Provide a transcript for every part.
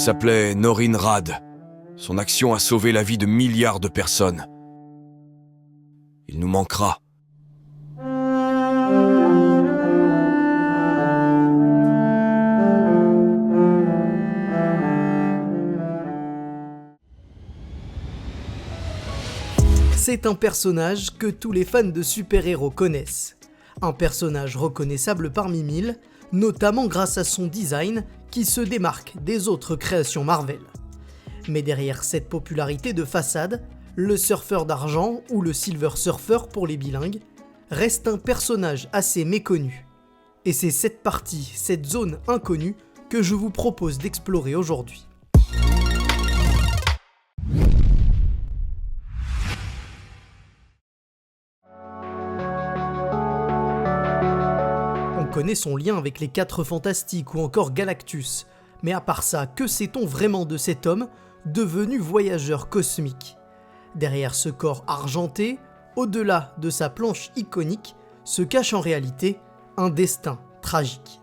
s'appelait Norin Rad. Son action a sauvé la vie de milliards de personnes. Il nous manquera. C'est un personnage que tous les fans de super-héros connaissent. Un personnage reconnaissable parmi mille, notamment grâce à son design qui se démarque des autres créations Marvel. Mais derrière cette popularité de façade, le surfeur d'argent ou le Silver Surfer pour les bilingues reste un personnage assez méconnu. Et c'est cette partie, cette zone inconnue que je vous propose d'explorer aujourd'hui. On connaît son lien avec les 4 Fantastiques ou encore Galactus, mais à part ça, que sait-on vraiment de cet homme devenu voyageur cosmique ? Derrière ce corps argenté, au-delà de sa planche iconique, se cache en réalité un destin tragique.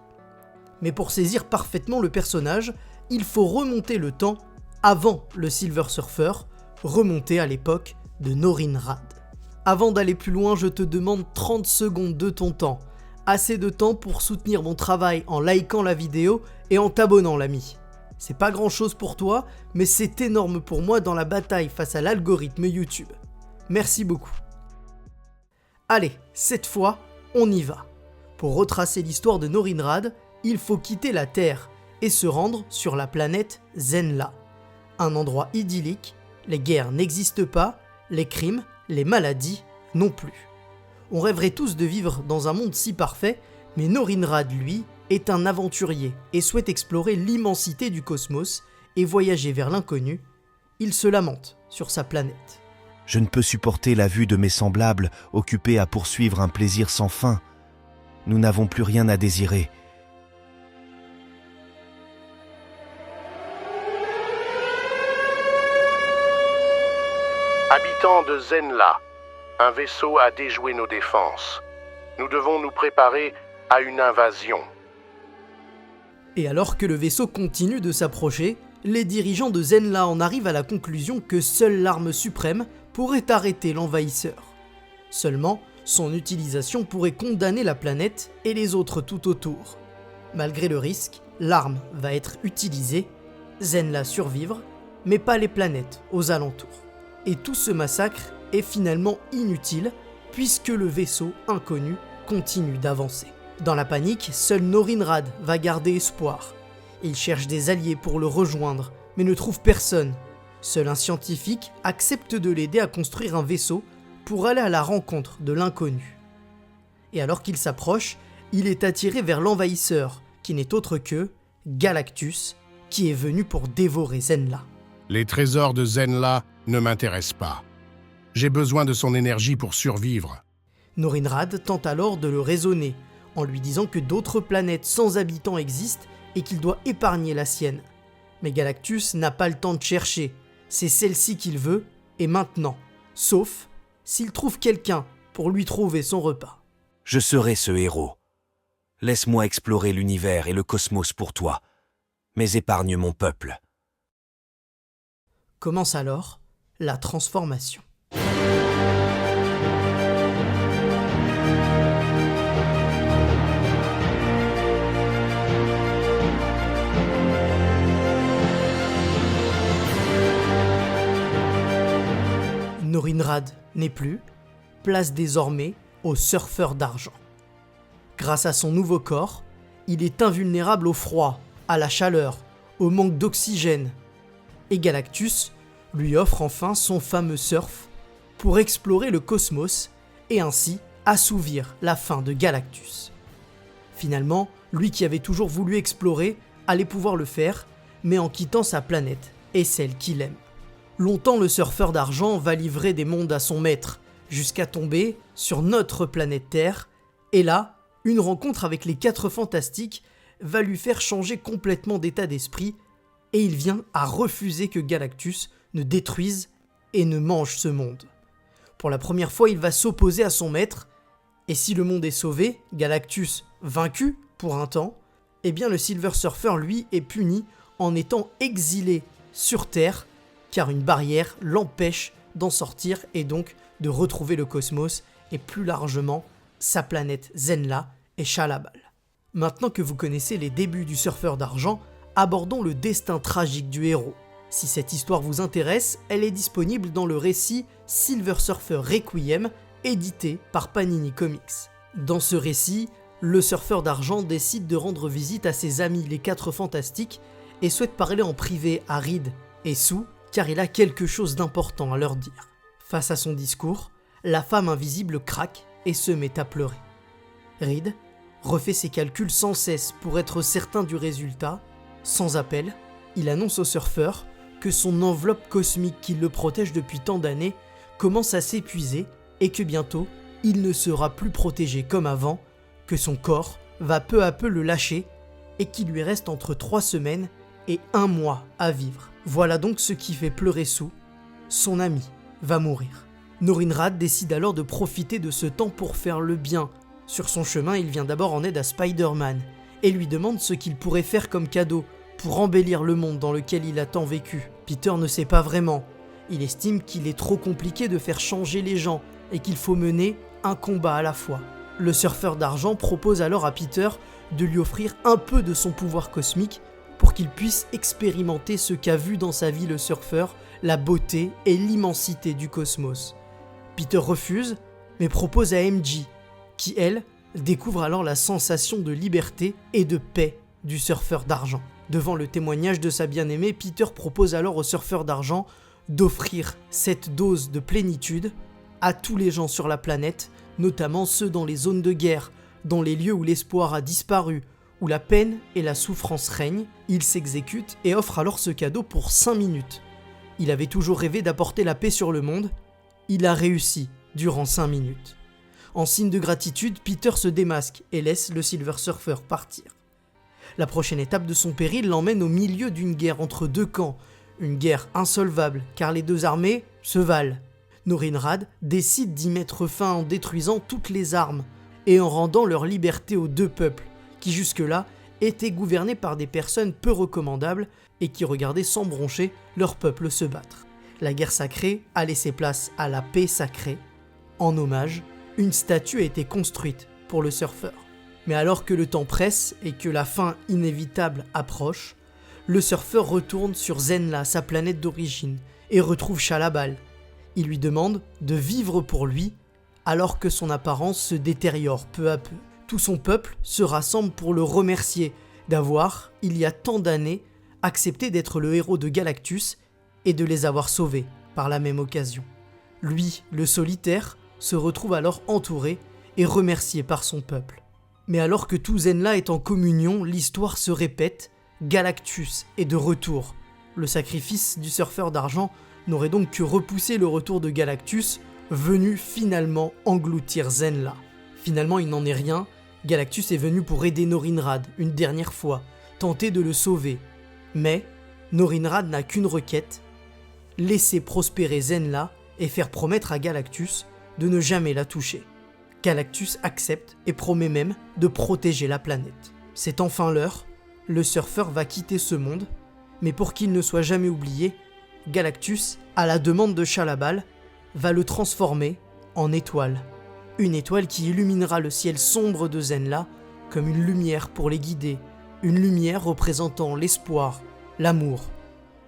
Mais pour saisir parfaitement le personnage, il faut remonter le temps avant le Silver Surfer, remonter à l'époque de Norin Rad. Avant d'aller plus loin, je te demande 30 secondes de ton temps. Assez de temps pour soutenir mon travail en likant la vidéo et en t'abonnant l'ami. C'est pas grand chose pour toi, mais c'est énorme pour moi dans la bataille face à l'algorithme YouTube. Merci beaucoup. Allez, cette fois, on y va. Pour retracer l'histoire de Norin Rad, il faut quitter la Terre et se rendre sur la planète Zenn-La. Un endroit idyllique, les guerres n'existent pas, les crimes, les maladies non plus. On rêverait tous de vivre dans un monde si parfait, mais Norin Rad, lui, est un aventurier et souhaite explorer l'immensité du cosmos et voyager vers l'inconnu. Il se lamente sur sa planète. Je ne peux supporter la vue de mes semblables occupés à poursuivre un plaisir sans fin. Nous n'avons plus rien à désirer. Habitants de Zenn-La, un vaisseau a déjoué nos défenses. Nous devons nous préparer à une invasion. Et alors que le vaisseau continue de s'approcher, les dirigeants de Zenn-La en arrivent à la conclusion que seule l'arme suprême pourrait arrêter l'envahisseur. Seulement, son utilisation pourrait condamner la planète et les autres tout autour. Malgré le risque, l'arme va être utilisée, Zenn-La survivre, mais pas les planètes aux alentours. Et tout ce massacre est finalement inutile puisque le vaisseau inconnu continue d'avancer. Dans la panique, seul Norin Rad va garder espoir. Il cherche des alliés pour le rejoindre, mais ne trouve personne. Seul un scientifique accepte de l'aider à construire un vaisseau pour aller à la rencontre de l'inconnu. Et alors qu'il s'approche, il est attiré vers l'envahisseur, qui n'est autre que Galactus, qui est venu pour dévorer Zenn-La. Les trésors de Zenn-La ne m'intéressent pas. J'ai besoin de son énergie pour survivre. Norin Rad tente alors de le raisonner, en lui disant que d'autres planètes sans habitants existent et qu'il doit épargner la sienne. Mais Galactus n'a pas le temps de chercher, c'est celle-ci qu'il veut, et maintenant, sauf s'il trouve quelqu'un pour lui trouver son repas. Je serai ce héros. Laisse-moi explorer l'univers et le cosmos pour toi, mais épargne mon peuple. Commence alors la transformation. Norin Rad n'est plus, place désormais au surfeur d'argent. Grâce à son nouveau corps, il est invulnérable au froid, à la chaleur, au manque d'oxygène. Et Galactus lui offre enfin son fameux surf pour explorer le cosmos et ainsi assouvir la faim de Galactus. Finalement, lui qui avait toujours voulu explorer allait pouvoir le faire, mais en quittant sa planète et celle qu'il aime. Longtemps, le surfeur d'argent va livrer des mondes à son maître, jusqu'à tomber sur notre planète Terre, et là, une rencontre avec les 4 Fantastiques va lui faire changer complètement d'état d'esprit, et il vient à refuser que Galactus ne détruise et ne mange ce monde. Pour la première fois, il va s'opposer à son maître, et si le monde est sauvé, Galactus vaincu pour un temps, eh bien le Silver Surfer, lui, est puni en étant exilé sur Terre, car une barrière l'empêche d'en sortir et donc de retrouver le cosmos et plus largement sa planète Zenla et Shalabal. Maintenant que vous connaissez les débuts du surfeur d'argent, abordons le destin tragique du héros. Si cette histoire vous intéresse, elle est disponible dans le récit Silver Surfer Requiem, édité par Panini Comics. Dans ce récit, le surfeur d'argent décide de rendre visite à ses amis les 4 Fantastiques et souhaite parler en privé à Reed et Sue car il a quelque chose d'important à leur dire. Face à son discours, la femme invisible craque et se met à pleurer. Reed refait ses calculs sans cesse pour être certain du résultat. Sans appel, il annonce au surfeur que son enveloppe cosmique qui le protège depuis tant d'années commence à s'épuiser et que bientôt, il ne sera plus protégé comme avant, que son corps va peu à peu le lâcher et qu'il lui reste entre 3 semaines et 1 mois à vivre. Voilà donc ce qui fait pleurer Sue. Son ami va mourir. Norinrad décide alors de profiter de ce temps pour faire le bien. Sur son chemin, il vient d'abord en aide à Spider-Man et lui demande ce qu'il pourrait faire comme cadeau pour embellir le monde dans lequel il a tant vécu. Peter ne sait pas vraiment. Il estime qu'il est trop compliqué de faire changer les gens et qu'il faut mener un combat à la fois. Le surfeur d'argent propose alors à Peter de lui offrir un peu de son pouvoir cosmique pour qu'il puisse expérimenter ce qu'a vu dans sa vie le surfeur, la beauté et l'immensité du cosmos. Peter refuse, mais propose à MJ, qui elle, découvre alors la sensation de liberté et de paix du surfeur d'argent. Devant le témoignage de sa bien-aimée, Peter propose alors au surfeur d'argent d'offrir cette dose de plénitude à tous les gens sur la planète, notamment ceux dans les zones de guerre, dans les lieux où l'espoir a disparu, où la peine et la souffrance règnent. Il s'exécute et offre alors ce cadeau pour 5 minutes. Il avait toujours rêvé d'apporter la paix sur le monde. Il a réussi durant 5 minutes. En signe de gratitude, Peter se démasque et laisse le Silver Surfer partir. La prochaine étape de son périple l'emmène au milieu d'une guerre entre 2 camps, une guerre insolvable car les 2 armées se valent. Norinrad décide d'y mettre fin en détruisant toutes les armes et en rendant leur liberté aux 2 peuples qui jusque-là étaient gouvernés par des personnes peu recommandables et qui regardaient sans broncher leur peuple se battre. La guerre sacrée a laissé place à la paix sacrée. En hommage, une statue a été construite pour le surfeur. Mais alors que le temps presse et que la fin inévitable approche, le surfeur retourne sur Zenla, sa planète d'origine, et retrouve Shalabal. Il lui demande de vivre pour lui, alors que son apparence se détériore peu à peu. Tout son peuple se rassemble pour le remercier d'avoir, il y a tant d'années, accepté d'être le héros de Galactus et de les avoir sauvés par la même occasion. Lui, le solitaire, se retrouve alors entouré et remercié par son peuple. Mais alors que tout Zenla est en communion, l'histoire se répète, Galactus est de retour. Le sacrifice du surfeur d'argent n'aurait donc que repoussé le retour de Galactus, venu finalement engloutir Zenla. Finalement, il n'en est rien, Galactus est venu pour aider Norinrad une dernière fois, tenter de le sauver. Mais Norinrad n'a qu'une requête, laisser prospérer Zenla et faire promettre à Galactus de ne jamais la toucher. Galactus accepte et promet même de protéger la planète. C'est enfin l'heure, le surfeur va quitter ce monde, mais pour qu'il ne soit jamais oublié, Galactus, à la demande de Shalabal, va le transformer en étoile. Une étoile qui illuminera le ciel sombre de Zenla comme une lumière pour les guider, une lumière représentant l'espoir, l'amour.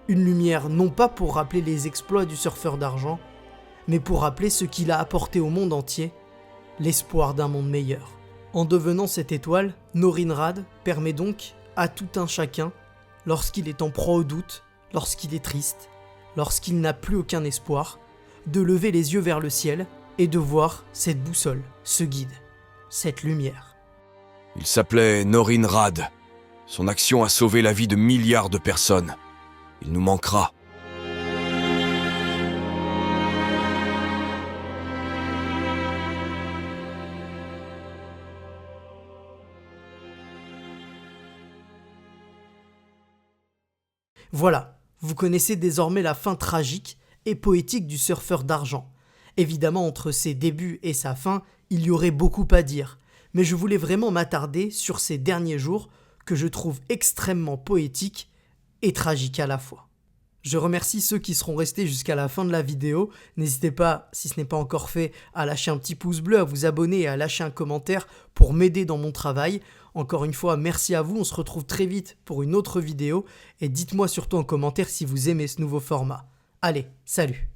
Une lumière non pas pour rappeler les exploits du surfeur d'argent, mais pour rappeler ce qu'il a apporté au monde entier, l'espoir d'un monde meilleur. En devenant cette étoile, Norinrad permet donc à tout un chacun, lorsqu'il est en proie au doute, lorsqu'il est triste, lorsqu'il n'a plus aucun espoir, de lever les yeux vers le ciel et de voir cette boussole, ce guide, cette lumière. Il s'appelait Norinrad. Son action a sauvé la vie de milliards de personnes. Il nous manquera. Voilà, vous connaissez désormais la fin tragique et poétique du surfeur d'argent. Évidemment, entre ses débuts et sa fin, il y aurait beaucoup à dire, mais je voulais vraiment m'attarder sur ces derniers jours que je trouve extrêmement poétiques et tragique à la fois. Je remercie ceux qui seront restés jusqu'à la fin de la vidéo. N'hésitez pas, si ce n'est pas encore fait, à lâcher un petit pouce bleu, à vous abonner et à lâcher un commentaire pour m'aider dans mon travail. Encore une fois, merci à vous, on se retrouve très vite pour une autre vidéo et dites-moi surtout en commentaire si vous aimez ce nouveau format. Allez, salut!